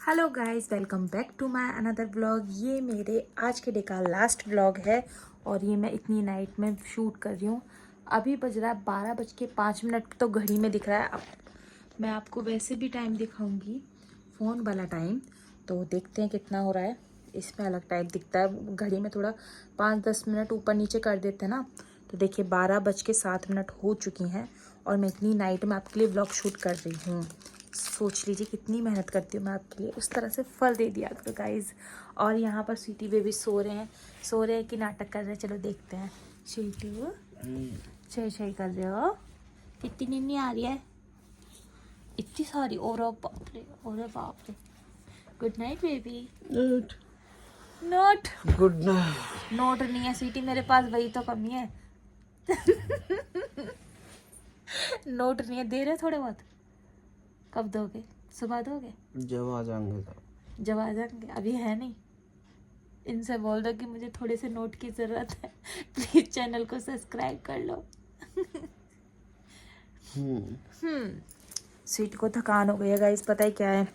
Hello guys, welcome back to my another vlog. ये मेरे आज के डे का लास्ट व्लॉग है और ये मैं इतनी नाइट में शूट कर रही हूँ। अभी बज रहा है 12:05, तो घड़ी में दिख रहा है। अब मैं आपको वैसे भी टाइम दिखाऊंगी, फ़ोन वाला टाइम, तो देखते हैं कितना हो रहा है। इसमें अलग टाइम दिखता है, घड़ी में थोड़ा 5-10 मिनट ऊपर नीचे कर देते हैं ना। तो देखिए 12:07 हो चुकी हैं और मैं इतनी नाइट में आपके लिए व्लॉग शूट कर रही हूँ। सोच लीजिए कितनी मेहनत करती हूँ मैं आपके लिए, उस तरह से फल दे दिया करो गाइज। और यहाँ पर स्वीटी बेबी सो रहे हैं कि नाटक कर रहे हैं, चलो देखते हैं। स्वीटी सही सही कर रहे हो। कितनी नींद आ रही है, इतनी सारी। और बाप रे, और बाप रे। Good night baby. Note good night. Note नहीं है स्वीटी मेरे पास, वही तो कमी है। नोट नहीं है, दे रहे थोड़े बहुत। कब दोगे? सुबह दोगे? जब आ जाएंगे तब। जब आ जाएंगे, अभी है नहीं। इनसे बोल दो कि मुझे थोड़े से नोट की ज़रूरत है, प्लीज़ चैनल को सब्सक्राइब कर लो। स्वीटी को थकान हो गई है गाइस, पता है क्या है,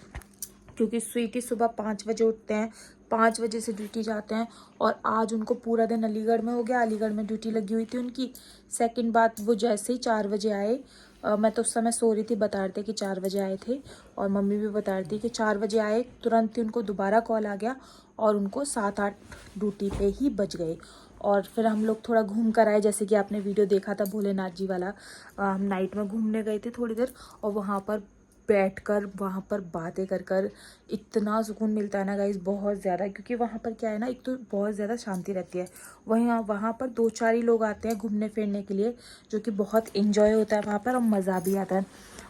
क्योंकि स्वीटी सुबह 5 बजे उठते हैं, 5 बजे से ड्यूटी जाते हैं। और आज उनको पूरा दिन अलीगढ़ में हो गया, अलीगढ़ में ड्यूटी लगी हुई थी उनकी। सेकंड बात, वो जैसे ही 4 बजे आए, मैं तो उस समय सो रही थी, बता रहे थे कि 4 बजे आए थे, और मम्मी भी बता रही थी कि 4 बजे आए। तुरंत ही उनको दोबारा कॉल आ गया और उनको 7-8 ड्यूटी पे ही बज गए। और फिर हम लोग थोड़ा घूम कर आए, जैसे कि आपने वीडियो देखा था भोलेनाथ जी वाला। हम नाइट में घूमने गए थे थोड़ी देर, और वहाँ पर बैठकर वहाँ पर बातें कर कर इतना सुकून मिलता है ना गाइस, बहुत ज़्यादा। क्योंकि वहाँ पर क्या है ना, एक तो बहुत ज़्यादा शांति रहती है। वहाँ पर 2-4 ही लोग आते हैं घूमने फिरने के लिए, जो कि बहुत इन्जॉय होता है वहाँ पर और मज़ा भी आता है।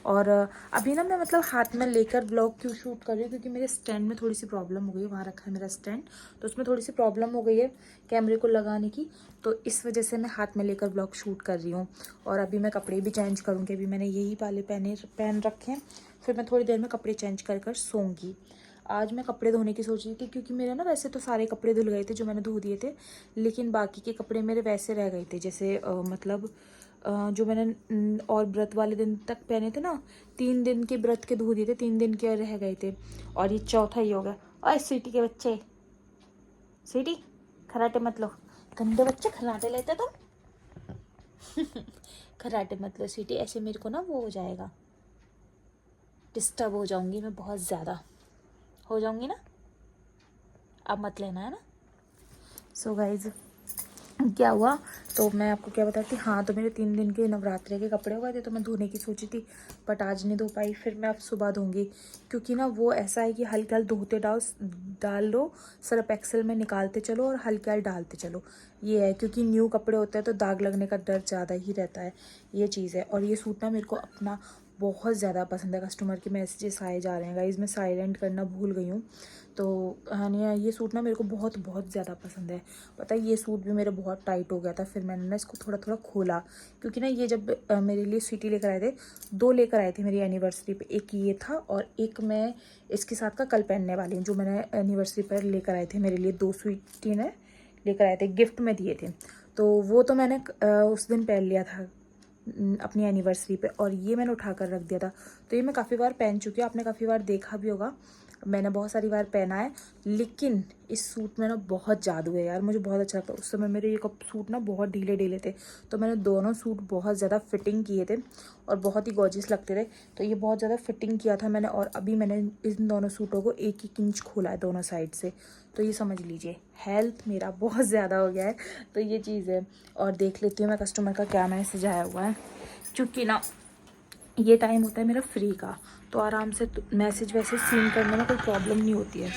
और अभी ना मैं मतलब हाथ में लेकर ब्लॉग क्यों शूट कर रही हूँ, क्योंकि मेरे स्टैंड में थोड़ी सी प्रॉब्लम हो गई है। वहाँ रखा है मेरा स्टैंड, तो उसमें थोड़ी सी प्रॉब्लम हो गई है कैमरे को लगाने की, तो इस वजह से मैं हाथ में लेकर ब्लॉग शूट कर रही हूँ। और अभी मैं कपड़े भी चेंज करूँगी, अभी मैंने यही वाले पहन रखे हैं। फिर मैं थोड़ी देर में कपड़े चेंज कर कर सोऊंगी। आज मैं कपड़े धोने की सोच रही थी, क्योंकि मेरे ना वैसे तो सारे कपड़े धुल गए थे जो मैंने धो दिए थे, लेकिन बाकी के कपड़े मेरे वैसे रह गए थे, जैसे मतलब जो मैंने और व्रत वाले दिन तक पहने थे ना, 3 दिन के व्रत के धो दिए थे, 3 दिन के रह गए थे, और ये चौथा ही होगा। और स्वीटी के बच्चे, स्वीटी खराटे मत लो, गंदे बच्चे खराटे लेते तो। खराटे मत लो स्वीटी, ऐसे मेरे को ना वो हो जाएगा, डिस्टर्ब हो जाऊंगी मैं, बहुत ज़्यादा हो जाऊंगी ना। अब मत लेना है ना। सो गाइज क्या हुआ, तो मैं आपको क्या बताती। हाँ, तो मेरे 3 दिन के नवरात्रे के कपड़े हो गए थे, तो मैं धोने की सोची थी, बट आज नहीं धो पाई। फिर मैं अब सुबह धोंगी, क्योंकि ना वो ऐसा है कि हल्के हल्के धोते डाल दो, सर्फ एक्सेल में निकालते चलो और हल्के हल्के डालते चलो। ये है, क्योंकि न्यू कपड़े होते हैं तो दाग लगने का डर ज़्यादा ही रहता है, ये चीज़ है। और ये सूट ना मेरे को अपना बहुत ज़्यादा पसंद है। कस्टमर के मैसेजेस आए जा रहे हैं गाइस, मैं साइलेंट करना भूल गई हूँ। तो हाँ, ये सूट ना मेरे को बहुत बहुत ज़्यादा पसंद है। पता है, ये सूट भी मेरा बहुत टाइट हो गया था, फिर मैंने ना इसको थोड़ा थोड़ा खोला, क्योंकि ना ये जब मेरे लिए स्वीटी लेकर आए थे, 2 लेकर आए थे मेरी एनिवर्सरी पे। एक ये था और एक मैं इसके साथ का कल पहनने वाली हूँ, जो मैंने एनिवर्सरी पर लेकर आए थे मेरे लिए। 2 स्वीटी ने लेकर आए थे, गिफ्ट में दिए थे, तो वो तो मैंने उस दिन पहन लिया था अपनी एनिवर्सरी पे, और ये मैंने उठा कर रख दिया था। तो ये मैं काफ़ी बार पहन चुकी हूँ, आपने काफ़ी बार देखा भी होगा, मैंने बहुत सारी बार पहना है। लेकिन इस सूट में ना बहुत जादू है यार, मुझे बहुत अच्छा लगता है। उस समय मेरे ये सूट ना बहुत ढीले ढीले थे, तो मैंने दोनों सूट बहुत ज़्यादा फिटिंग किए थे और बहुत ही गॉर्जियस लगते थे, तो ये बहुत ज़्यादा फिटिंग किया था मैंने। और अभी मैंने इन दोनों सूटों को 1-1 इंच खोला है दोनों साइड से, तो ये समझ लीजिए हेल्थ मेरा बहुत ज़्यादा हो गया है, तो ये चीज़ है। और देख लेती हूँ मैं कस्टमर का क्या मैसेज आया हुआ है, क्योंकि ना ये टाइम होता है मेरा फ्री का, तो आराम से मैसेज वैसे सीन करने में कोई प्रॉब्लम नहीं होती है।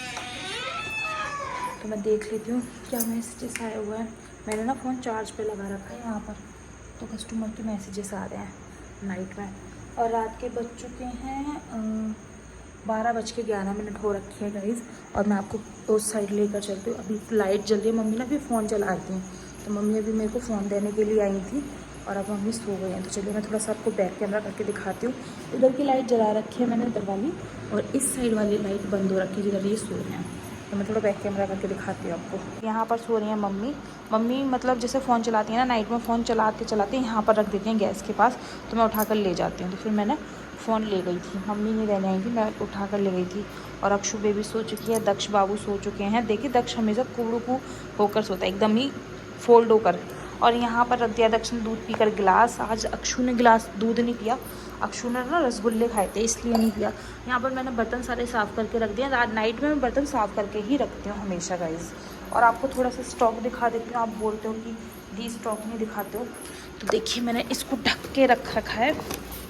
तो मैं देख लेती हूँ क्या मैसेजेस आए हुए हैं। मैंने ना फ़ोन चार्ज पे लगा रखा है यहाँ पर, तो कस्टमर के मैसेजेस आ रहे हैं नाइट में। और रात के बज चुके हैं 12:11 हो रखी है गाइज़। और मैं आपको उस साइड लेकर चलती हूँ। अभी लाइट जल रही है, मम्मी ना अभी फ़ोन चलाती हैं, तो मम्मी अभी मेरे को फ़ोन देने के लिए आई थी, और अब मम्मी सो गई हैं। तो चलिए मैं थोड़ा सा आपको बैक कैमरा करके दिखाती हूँ। इधर की लाइट जला रखी है मैंने, इधर वाली, और इस साइड वाली लाइट बंद हो रखी है जिधर ये सो रहे हैं। तो मैं थोड़ा बैक कैमरा करके दिखाती हूँ आपको। यहाँ पर सो रही हैं मम्मी मतलब जैसे फ़ोन चलाती हैं ना, नाइट में फ़ोन चलाते चलाते यहाँ पर रख देती हैं गैस के पास, तो मैं उठा कर ले जाती हूँ। तो फिर मैंने फ़ोन ले गई थी, मम्मी नहीं लेने आई थी, मैं उठा कर ले गई थी। और अक्षु बेबी सो चुकी है, दक्ष बाबू सो चुके हैं। देखिए दक्ष हमेशा कुड़ू होकर सोता है, एकदम ही फोल्ड होकर। और यहाँ पर रख दिया दक्ष ने दूध पीकर गिलास। आज अक्षु ने गिलास दूध नहीं पिया, अक्षु ने ना रसगुल्ले खाए थे इसलिए नहीं पिया। यहाँ पर मैंने बर्तन सारे साफ़ करके रख दिए। रात नाइट में मैं बर्तन साफ़ करके ही रखती हूँ हमेशा गाइज़। और आपको थोड़ा सा स्टॉक दिखा देती हूँ। आप बोलते हो कि दी स्टॉक नहीं दिखाते हो, तो देखिए मैंने इसको ढक के रख रखा है।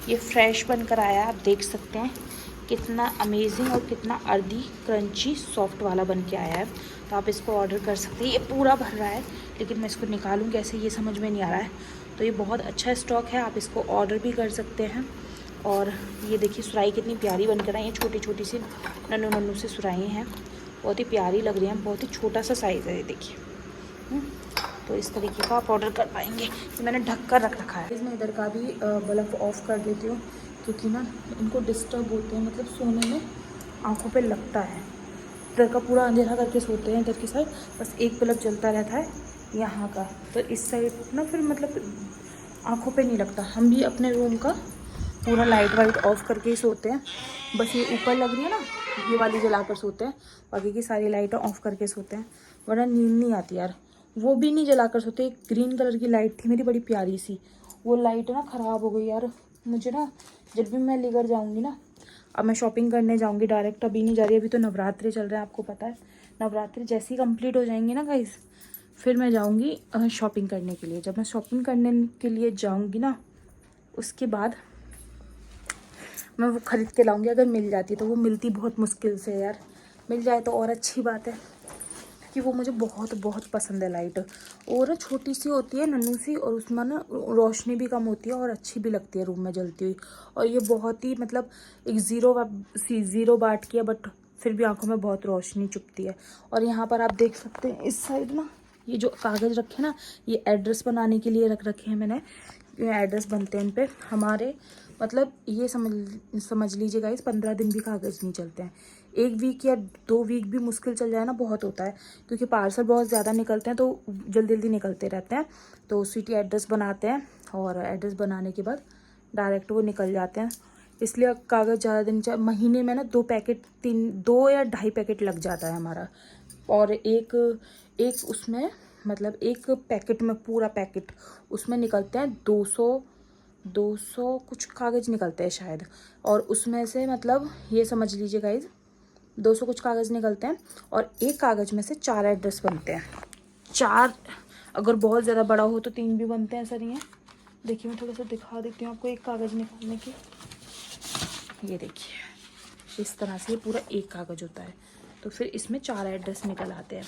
ये फ्रेश बनकर आया, आप देख सकते हैं कितना अमेजिंग और कितना अर्दी क्रंची सॉफ्ट वाला बन के आया है। तो आप इसको ऑर्डर कर सकते हैं। ये पूरा भर रहा है लेकिन मैं इसको निकालूं कैसे ये समझ में नहीं आ रहा है। तो ये बहुत अच्छा स्टॉक है, आप इसको ऑर्डर भी कर सकते हैं। और ये देखिए सुराही कितनी प्यारी बनकर आई है, छोटी छोटी सी नन्नू नन्नू सी सुराही हैं, बहुत ही प्यारी लग रही हैं। बहुत ही छोटा सा साइज़ है ये देखिए। तो इस तरीके का आप ऑर्डर कर पाएंगे। तो मैंने ढक कर रख रखा है। इसमें इधर का भी बल्ब ऑफ कर देती हूँ क्योंकि ना इनको डिस्टर्ब होते हैं, मतलब सोने में आंखों पे लगता है। इधर का पूरा अंधेरा करके सोते हैं, इधर की साइड बस एक बल्ब जलता रहता है यहाँ का। तो इस साइड ना फिर मतलब आंखों पे नहीं लगता। हम भी अपने रूम का पूरा लाइट वाइट ऑफ करके ही सोते हैं। बस ये ऊपर लग रही है ना, ये वाली जला कर सोते हैं, बाकी की सारी लाइटें ऑफ करके सोते हैं, वरना नींद नहीं आती यार। वो भी नहीं जला कर सोते। एक ग्रीन कलर की लाइट थी मेरी बड़ी प्यारी सी, वो लाइट ना ख़राब हो गई यार। मुझे ना जब भी मैं लेकर जाऊँगी ना, अब मैं शॉपिंग करने जाऊँगी डायरेक्ट, अभी नहीं जा रही, अभी तो नवरात्रि चल रहे हैं आपको पता है। नवरात्रि जैसे ही कंप्लीट हो जाएंगे ना गाइस, फिर मैं जाऊँगी शॉपिंग करने के लिए। जब मैं शॉपिंग करने के लिए जाऊँगी ना, उसके बाद मैं वो ख़रीद के लाऊंगी। अगर मिल जाती तो, वो मिलती बहुत मुश्किल से यार, मिल जाए तो और अच्छी बात है कि वो मुझे बहुत बहुत पसंद है लाइट। और ना छोटी सी होती है नन्ही सी, और उसमें ना रोशनी भी कम होती है और अच्छी भी लगती है रूम में जलती हुई। और ये बहुत ही मतलब एक ज़ीरो वाट की है, बट फिर भी आंखों में बहुत रोशनी चुभती है। और यहाँ पर आप देख सकते हैं इस साइड ना, ये जो कागज़ रखे ना, ये एड्रेस बनाने के लिए रख रखे हैं मैंने। ये एड्रेस बनते हैं इन पर हमारे, मतलब ये समझ लीजिएगा इस 15 दिन भी कागज़ नहीं चलते हैं। 1 वीक या 2 वीक भी मुश्किल चल जाए ना, बहुत होता है, क्योंकि पार्सल बहुत ज़्यादा निकलते हैं, तो जल्दी जल्दी निकलते रहते हैं। तो सिटी एड्रेस बनाते हैं और एड्रेस बनाने के बाद डायरेक्ट वो निकल जाते हैं। इसलिए कागज़ ज़्यादा दिन महीने में ना 2 पैकेट 2 या 2.5 पैकेट लग जाता है हमारा। और एक उसमें मतलब एक पैकेट में, पूरा पैकेट उसमें निकलते हैं 200 कुछ कागज़ निकलते हैं शायद। और उसमें से मतलब ये समझ लीजिए गाइज 200 कुछ कागज़ निकलते हैं, और एक कागज़ में से 4 एड्रेस बनते हैं। 4, अगर बहुत ज़्यादा बड़ा हो तो 3 भी बनते हैं, ऐसा नहीं है। देखिए मैं थोड़ा सा दिखा देती हूँ आपको एक कागज़ निकालने की। ये देखिए इस तरह से ये पूरा एक कागज़ होता है, तो फिर इसमें 4 एड्रेस निकल आते हैं।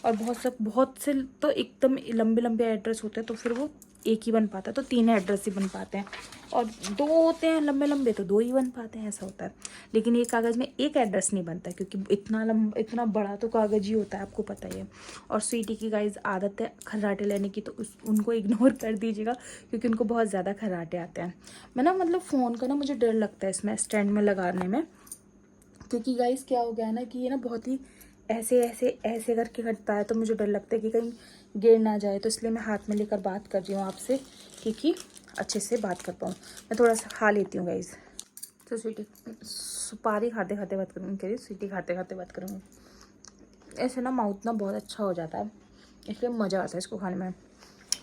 और बहुत से तो एकदम लंबे लंबे एड्रेस होते हैं, तो फिर वो एक ही बन पाता है, तो 3 एड्रेस ही बन पाते हैं। और 2 होते हैं लंबे लंबे, तो 2 ही बन पाते हैं, ऐसा होता है। लेकिन एक कागज़ में एक एड्रेस नहीं बनता, क्योंकि इतना बड़ा तो कागज़ ही होता है, आपको पता ही है। और स्वीटी की गाइज आदत है खर्राटे लेने की, तो उनको इग्नोर कर दीजिएगा, क्योंकि उनको बहुत ज़्यादा खर्राटे आते हैं। मैं ना मतलब फ़ोन का ना मुझे डर लगता है इसमें स्टैंड में लगाने में, क्योंकि गाइज क्या हो गया है ना कि ये ना बहुत ही ऐसे करके कटता है, तो मुझे डर लगता है कि कहीं गिर ना जाए। तो इसलिए मैं हाथ में लेकर बात कर रही हूँ आपसे, क्योंकि अच्छे से बात कर पाऊँ। मैं थोड़ा सा खा लेती हूँ गाइज। तो स्वीटी सुपारी खाते खाते बात करूँगी, स्वीटी खाते खाते बात करूँगी। ऐसे ना माउथ ना बहुत अच्छा हो जाता है, इसलिए मज़ा आता है इसको खाने में।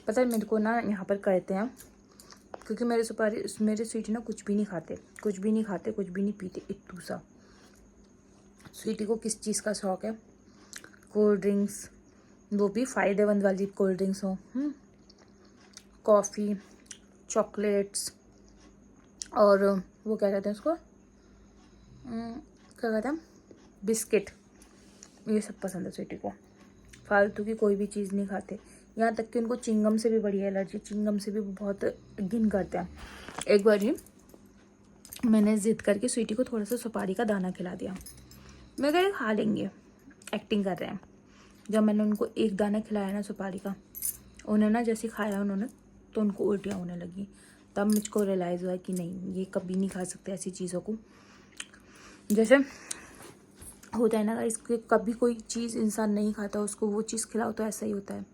पता है मेरे को ना यहाँ पर कहते हैं, क्योंकि मेरे स्वीटी ना कुछ भी नहीं खाते, कुछ भी नहीं पीते, इत्तू सा। स्वीटी को किस चीज़ का शौक़ है? कोल्ड ड्रिंक्स, वो भी फ़ायदेमंद वाली कोल्ड ड्रिंक्स हो, कॉफ़ी, चॉकलेट्स, और वो क्या कहते हैं उसको, क्या कहते हैं, बिस्किट, ये सब पसंद है स्वीटी को। फालतू की कोई भी चीज़ नहीं खाते। यहाँ तक कि उनको चिंगम से भी बड़ी एलर्जी, चिंगम से भी बहुत घिन करते हैं। एक बार ही मैंने ज़िद करके स्वीटी को थोड़ा सा सुपारी का दाना खिला दिया। मैं कहा खा लेंगे, एक्टिंग कर रहे हैं। जब मैंने उनको एक दाना खिलाया ना सुपारी का, उन्हें ना जैसे खाया उन्होंने, तो उनको उल्टियाँ होने लगी। तब मुझको रियलाइज़ हुआ कि नहीं, ये कभी नहीं खा सकते ऐसी चीज़ों को। जैसे होता है ना, इसके कभी कोई चीज़ इंसान नहीं खाता, उसको वो चीज़ खिलाओ तो ऐसा ही होता है।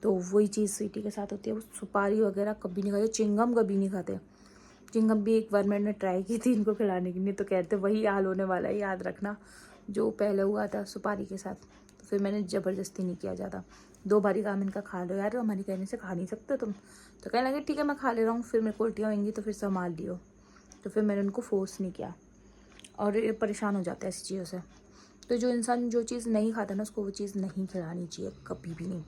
तो वही चीज़ स्वीटी के साथ होती है। वो सुपारी वगैरह कभी नहीं खाते, चिंगम कभी नहीं खाते। चिंगम भी एक बार मैंने ट्राई की थी इनको खिलाने की, नहीं तो कहते वही हाल होने वाला है, याद रखना। जो पहले हुआ था सुपारी के साथ, तो फिर मैंने ज़बरदस्ती नहीं किया ज़्यादा। 2 बारी कहा मैंने कहा खा लो यार, हमारी कहने से खा नहीं सकते तुम। तो कहने लगे ठीक है मैं खा ले रहा हूँ, फिर मेरे को उल्टियाँ होंगी तो फिर संभाल लियो। तो फिर मैंने उनको फोर्स नहीं किया, और ये परेशान हो जाता है ऐसी चीज़ों से। तो जो इंसान जो चीज़ नहीं खाता ना, उसको वो चीज़ नहीं खिलानी चाहिए, कभी भी नहीं।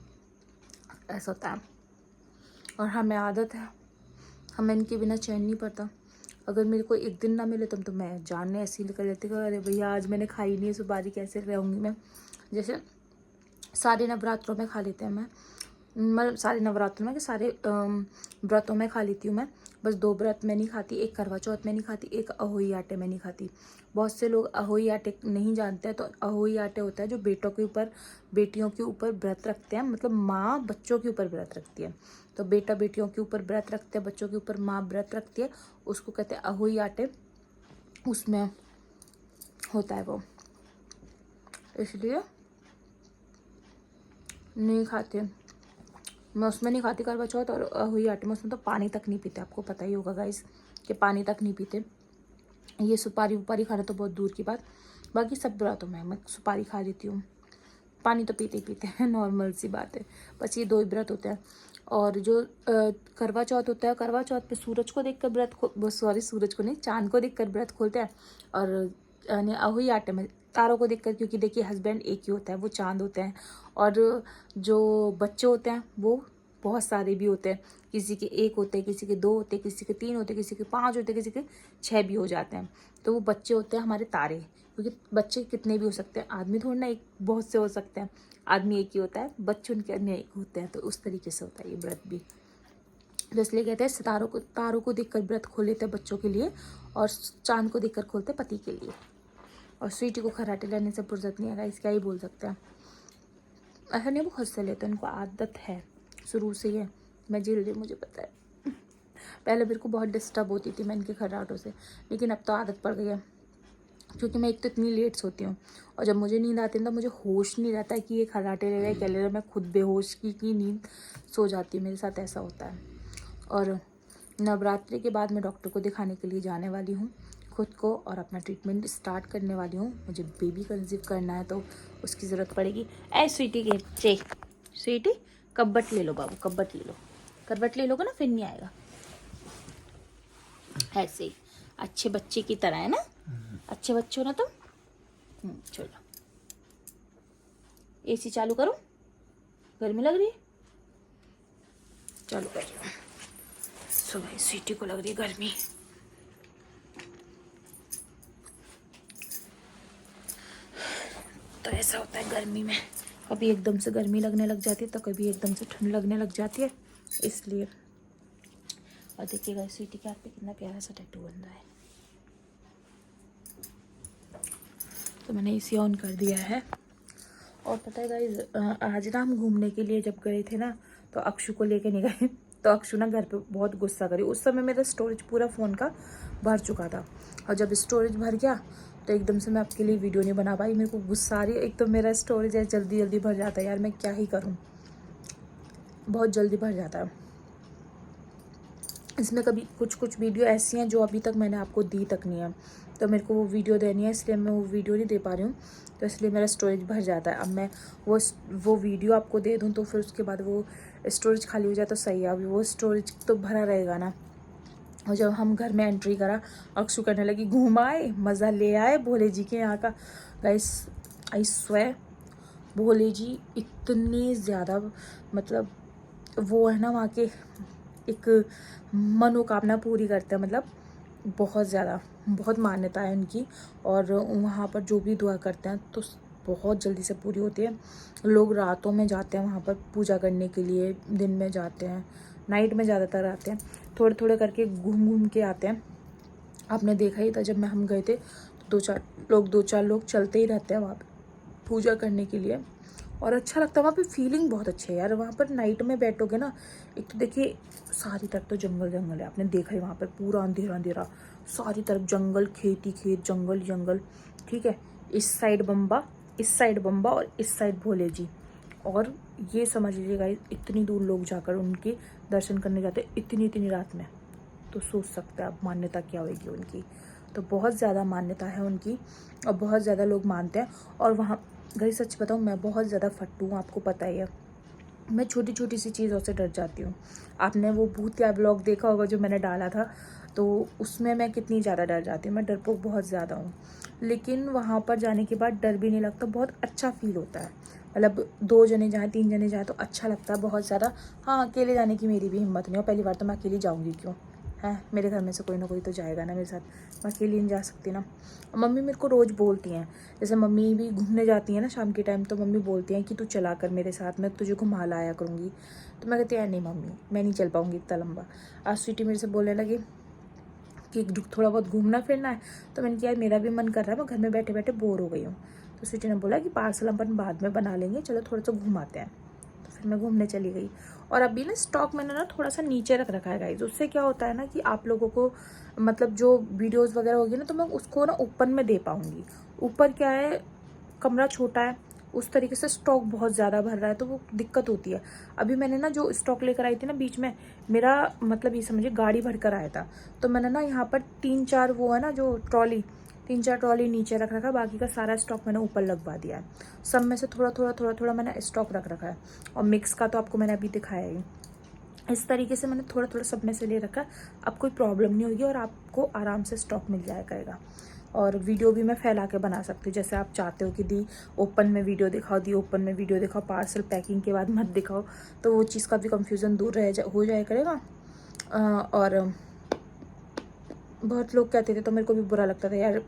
ऐसा होता है। और हमें आदत है, हमें इनके बिना चैन नहीं पड़ता। अगर मेरे को एक दिन ना मिले तो मैं जानने ऐसी कर लेती कि अरे भैया आज मैंने खाई नहीं है सुपारी, कैसे रहूँगी मैं। जैसे सारे नवरात्रों में खा लेते हैं मैं सारे नवरात्रों में, कि सारे व्रतों में खा लेती हूँ मैं। बस 2 व्रत में नहीं खाती, एक करवा चौथ में नहीं खाती, एक अहोई आटे में नहीं खाती। बहुत से लोग अहोई आटे नहीं जानते हैं, तो अहोई आटे होता है जो बेटों के ऊपर, बेटियों के ऊपर व्रत रखते हैं, मतलब माँ बच्चों के ऊपर व्रत रखती है। तो बेटा बेटियों के ऊपर व्रत रखते हैं, बच्चों के ऊपर माँ व्रत रखती है, उसको कहते हैं अहोई आटे। उसमें होता है वो, इसलिए नहीं खाते। मैं उसमें नहीं खाती करवा चौथ और अहोई आटे में। उसमें तो पानी तक नहीं पीते, आपको पता ही होगा गाइस कि पानी तक नहीं पीते। ये सुपारी वुपारी खाना तो बहुत दूर की बात, बाकी सब व्रतों में मैं सुपारी खा लेती हूँ, पानी तो पीते ही पीते हैं, नॉर्मल सी बात है। बस ये 2 ही व्रत होते हैं। और जो करवा चौथ होता है, करवा चौथ पे सूरज को देखकर सूरज को नहीं, चांद को देखकर व्रत खोलते हैं। और यानी अहोई आटे में तारों को देखकर, क्योंकि देखिए हस्बैंड एक ही होता है, वो चांद होते हैं। और जो बच्चे होते हैं वो बहुत सारे भी होते हैं, किसी के 1 होते हैं, किसी के 2 होते हैं, किसी के 3 होते हैं, किसी के 5 होते हैं, किसी के 6 भी हो जाते हैं। तो वो बच्चे होते हैं हमारे तारे, क्योंकि बच्चे कितने भी हो सकते हैं, आदमी थोड़ा ना एक बहुत से हो सकते हैं, आदमी एक ही होता है, बच्चे उनके अन्य एक होते हैं। तो उस तरीके से होता है ये व्रत भी। तो इसलिए कहते हैं तारों को देखकर व्रत खोल लेते हैं बच्चों के लिए, और चांद को देखकर खोलते हैं पति के लिए। और स्वीटी को खराटे लेने से फुर्सत नहीं आएगा, इसका ही बोल सकते हैं। ऐसा नहीं वो खुद से लेते हैं, उनको आदत है शुरू से ही है। मैं झेल रही, मुझे पता है। पहले मेरे को बहुत डिस्टर्ब होती थी मैं इनके खर्राटों से, लेकिन अब तो आदत पड़ गई है। क्योंकि मैं एक तो इतनी लेट सोती हूँ, और जब मुझे नींद आती है तो मुझे होश नहीं रहता है कि ये खर्राटे ले रहा है क्या ले रहा है। मैं खुद बेहोश की नींद सो जाती हूँ, मेरे साथ ऐसा होता है। और नवरात्रि के बाद मैं डॉक्टर को दिखाने के लिए जाने वाली हूँ खुद को, और अपना ट्रीटमेंट स्टार्ट करने वाली हूँ। मुझे बेबी कंसीव करना है तो उसकी ज़रूरत पड़ेगी। ऐ स्वीटी के चे, स्वीटी कब्बट ले लो बाबू, कब्बट ले लो। करवट ले लोगे ना फिर नहीं आएगा। ऐसे ही अच्छे बच्चे की तरह है ना, अच्छे बच्चे हो ना तुम। चलो एसी चालू करो, गर्मी लग रही है, चालू कर रही हूँ। सुबह स्वीटी को लग रही है गर्मी। तो ऐसा होता है गर्मी में, कभी एकदम से गर्मी लगने लग जाती है तो कभी एकदम से ठंड लगने लग जाती है, इसलिए। और देखिएगा स्वीटी के हाथ पे कितना प्यारा सा टैटू बन रहा है। तो मैंने एसी ऑन कर दिया है। और पता है गाइस, आज ना हम घूमने के लिए जब गए थे ना, तो अक्षु को लेके नहीं गए। तो अक्षु ना घर पे बहुत गुस्सा करी। उस समय मेरा स्टोरेज पूरा फ़ोन का भर चुका था, और जब स्टोरेज भर गया तो एकदम से मैं आपके लिए वीडियो नहीं बना पाई। मेरे को गुस्सा आ रही है, एक तो मेरा स्टोरेज है जल्दी जल्दी भर जाता है यार, मैं क्या ही करूँ, बहुत जल्दी भर जाता है। इसमें कभी कुछ वीडियो ऐसी हैं जो अभी तक मैंने आपको दी तक नहीं है, तो मेरे को वो वीडियो देनी है, इसलिए मैं वो वीडियो नहीं दे पा रही हूँ। तो इसलिए मेरा स्टोरेज भर जाता है। अब मैं वो वीडियो आपको दे दूँ तो फिर उसके बाद वो स्टोरेज खाली हो जाए तो सही है। अभी वो स्टोरेज तो भरा रहेगा ना। और जब हम घर में एंट्री करा, अक्षु करने लगी घूम आए, मज़ा ले आए भोले जी के यहाँ का। Guys I swear, Bhole ji इतने ज़्यादा, मतलब वो है ना वहाँ के एक मनोकामना पूरी करते हैं, मतलब बहुत ज़्यादा, बहुत मान्यता है उनकी। और वहाँ पर जो भी दुआ करते हैं तो बहुत जल्दी से पूरी होती है। लोग रातों में जाते हैं वहाँ पर पूजा करने के लिए, दिन में जाते हैं, नाइट में ज़्यादातर आते हैं, थोड़े थोड़े करके घूम घूम के आते हैं। आपने देखा ही था जब हम गए थे तो दो चार लोग चलते ही रहते हैं वहाँ पर पूजा करने के लिए, और अच्छा लगता है वहाँ पे। फीलिंग बहुत अच्छी है यार, वहाँ पर नाइट में बैठोगे ना, एक तो देखिए सारी तरफ तो जंगल जंगल है, आपने देखा ही वहाँ पर पूरा अंधेरा अंधेरा, सारी तरफ जंगल, खेती खेत, जंगल जंगल, ठीक है। इस साइड बम्बा और इस साइड भोले जी। और ये समझ लीजिएगा इतनी दूर लोग जाकर उनके दर्शन करने जाते हैं इतनी रात में, तो सोच सकते हैं आप मान्यता क्या होगी उनकी। तो बहुत ज़्यादा मान्यता है उनकी और बहुत ज़्यादा लोग मानते हैं। और वहाँ गई सच बताऊँ, मैं बहुत ज़्यादा फट्टू हूँ, आपको पता ही है। मैं छोटी छोटी सी चीज़ों से डर जाती हूँ। आपने वो भूत का ब्लॉग देखा होगा जो मैंने डाला था, तो उसमें मैं कितनी ज़्यादा डर जाती हूँ। मैं डरपोक बहुत ज़्यादा हूँ, लेकिन वहाँ पर जाने के बाद डर भी नहीं लगता, बहुत अच्छा फील होता है। मतलब 2 जने जाएँ 3 जने जाएँ तो अच्छा लगता है बहुत ज़्यादा। हाँ, अकेले जाने की मेरी भी हिम्मत नहीं हो, पहली बार तो मैं अकेली जाऊँगी क्यों है, मेरे घर में से कोई ना कोई तो जाएगा ना मेरे साथ, मैं अकेली नहीं जा सकती ना। मम्मी मेरे को रोज़ बोलती हैं, जैसे मम्मी भी घूमने जाती हैं ना शाम के टाइम, तो मम्मी बोलती हैं कि तू चला कर मेरे साथ, मैं तुझे घुमा लाया करूँगी। तो मैं कहती यार नहीं मम्मी, मैं नहीं चल पाऊँगी इतना लंबा। आज स्वीटी मेरे से बोलने लगी कि थोड़ा बहुत घूमना फिरना है, तो मैंने कहा यार मेरा भी मन कर रहा है, मैं घर में बैठे बैठे बोर हो गई हूँ। तो स्वीटी ने बोला कि पार्सल अपन बाद में बना लेंगे, चलो थोड़ा सा घुमाते हैं। तो फिर मैं घूमने चली गई। और अभी ना स्टॉक मैंने ना थोड़ा सा नीचे रख रखा है गाइस। उससे क्या होता है ना कि आप लोगों को मतलब जो वीडियोस वगैरह होगी ना, तो मैं उसको ना ओपन में दे पाऊँगी। ऊपर क्या है, कमरा छोटा है, उस तरीके से स्टॉक बहुत ज़्यादा भर रहा है, तो वो दिक्कत होती है। अभी मैंने ना जो स्टॉक लेकर आई थी ना बीच में, मेरा मतलब ये समझिए गाड़ी भर कर आया था, तो मैंने ना यहाँ पर 3-4 वो है ना जो ट्रॉली, 3-4 ट्रॉली नीचे रख रखा, बाकी का सारा स्टॉक मैंने ऊपर लगवा दिया है। सब में से थोड़ा थोड़ा मैंने स्टॉक रख रखा है। और मिक्स का तो आपको मैंने अभी दिखाया ही। इस तरीके से मैंने थोड़ा थोड़ा सब में से ले रखा है। अब कोई प्रॉब्लम नहीं होगी और आपको आराम से स्टॉक मिल जाया करेगा। और वीडियो भी मैं फैला के बना सकती हूँ, जैसे आप चाहते हो कि दी ओपन में वीडियो दिखाओ, दी ओपन में वीडियो दिखाओ, पार्सल पैकिंग के बाद मत दिखाओ, तो वो चीज़ का भी कंफ्यूजन दूर हो जाया करेगा। और बहुत लोग कहते थे तो मेरे को भी बुरा लगता था यार,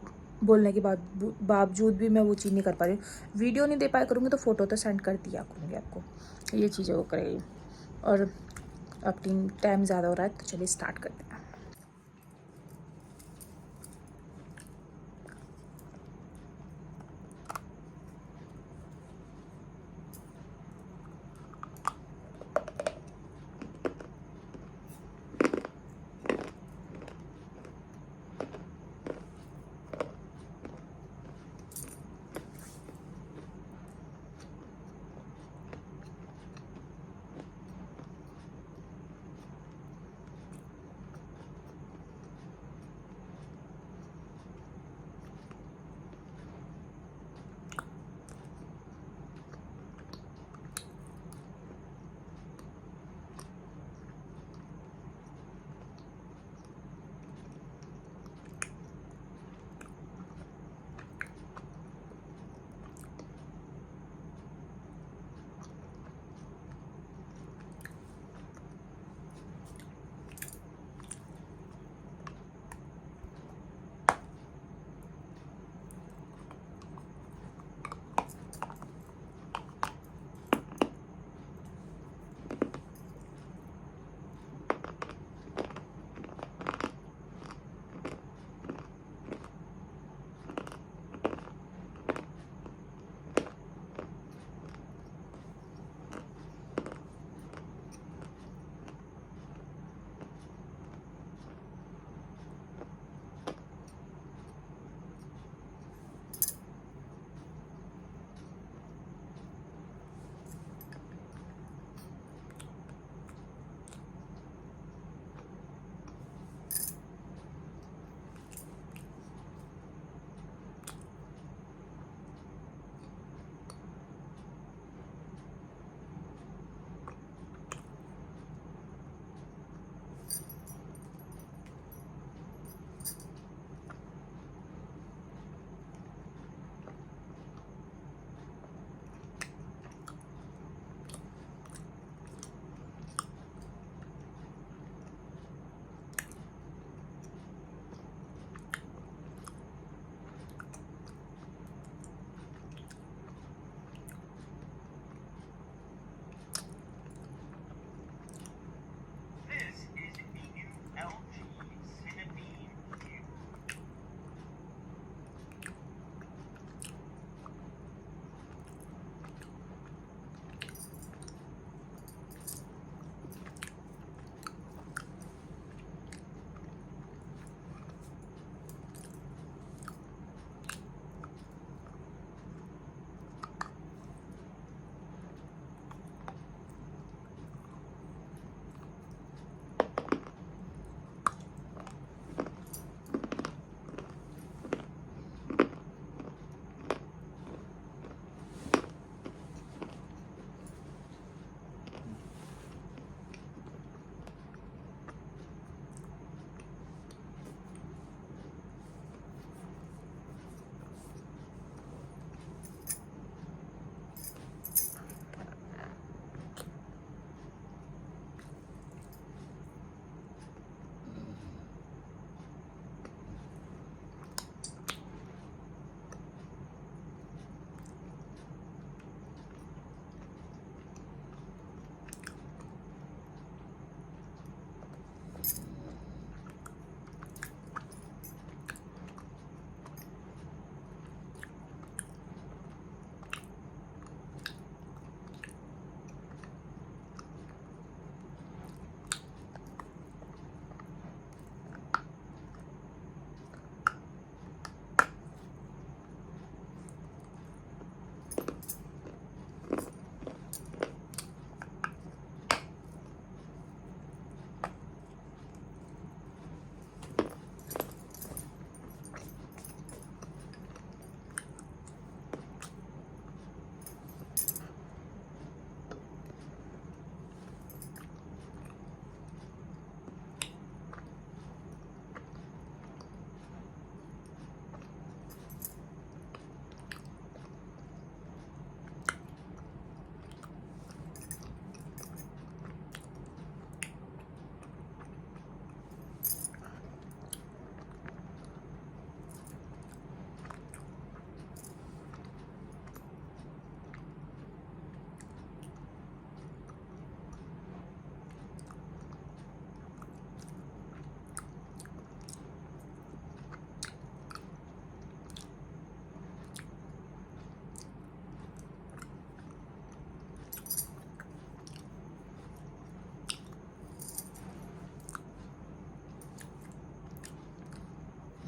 बोलने के बाद बावजूद भी मैं वो चीज़ नहीं कर पा रही हूँ। वीडियो नहीं दे पाया करूँगी तो फ़ोटो तो सेंड कर दिया करूँगी आपको, ये चीज़ें वो करेगी। और अब टाइम ज़्यादा हो रहा है, तो चलिए स्टार्ट करते हैं।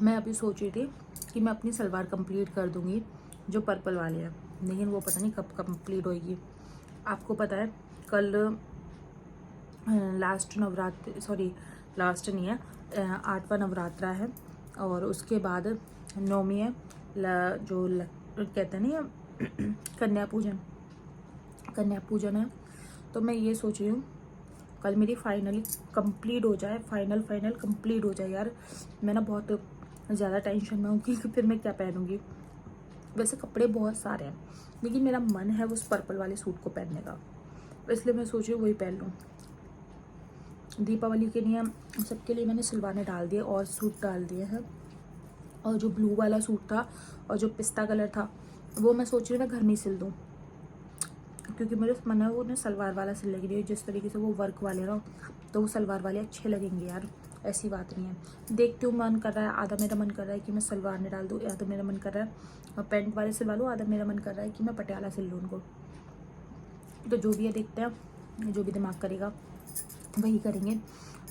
मैं अभी सोच रही थी कि मैं अपनी सलवार कंप्लीट कर दूँगी जो पर्पल वाले हैं, लेकिन वो पता नहीं कब कंप्लीट होएगी। आपको पता है कल लास्ट नहीं है, 8वां नवरात्रा है और उसके बाद 9वीं है, कहते हैं नहीं कन्या पूजन है। तो मैं ये सोच रही हूँ कल मेरी फाइनली कंप्लीट हो जाए, फाइनल कंप्लीट हो जाए यार। मैं ना बहुत ज़्यादा टेंशन में हूँ कि फिर मैं क्या पहनूँगी। वैसे कपड़े बहुत सारे हैं, लेकिन मेरा मन है उस पर्पल वाले सूट को पहनने का, इसलिए मैं सोच रही हूँ वही पहन लूँ। दीपावली के लिए सबके लिए मैंने सिलवाने डाल दिए और सूट डाल दिए हैं, और जो ब्लू वाला सूट था और जो पिस्ता कलर था वो मैं सोच रही हूँ मैं घर में ही सिल दूँ, क्योंकि मेरे मन है वो ना सलवार वाला सिल लगेगी। जिस तरीके से वो वर्क वाले ना, तो वो सलवार वाले अच्छे लगेंगे यार, ऐसी बात नहीं है। देखती हूँ, मन कर रहा है, आधा मेरा मन कर रहा है कि मैं सलवार में डाल दूँ, आधा मेरा मन कर रहा है और पैंट वाले सिलवा लूँ, आधा मेरा मन कर रहा है कि मैं पटियाला सिल लूँ उनको। तो जो भी है देखते हैं, जो भी दिमाग करेगा वही करेंगे।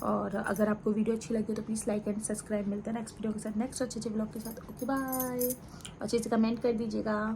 और अगर आपको वीडियो अच्छी लगी तो प्लीज़ लाइक एंड सब्सक्राइब। मिलते हैं नेक्स्ट वीडियो के साथ, नेक्स्ट अच्छे ब्लॉग के साथ। ओके बाय, अच्छे से कमेंट कर दीजिएगा।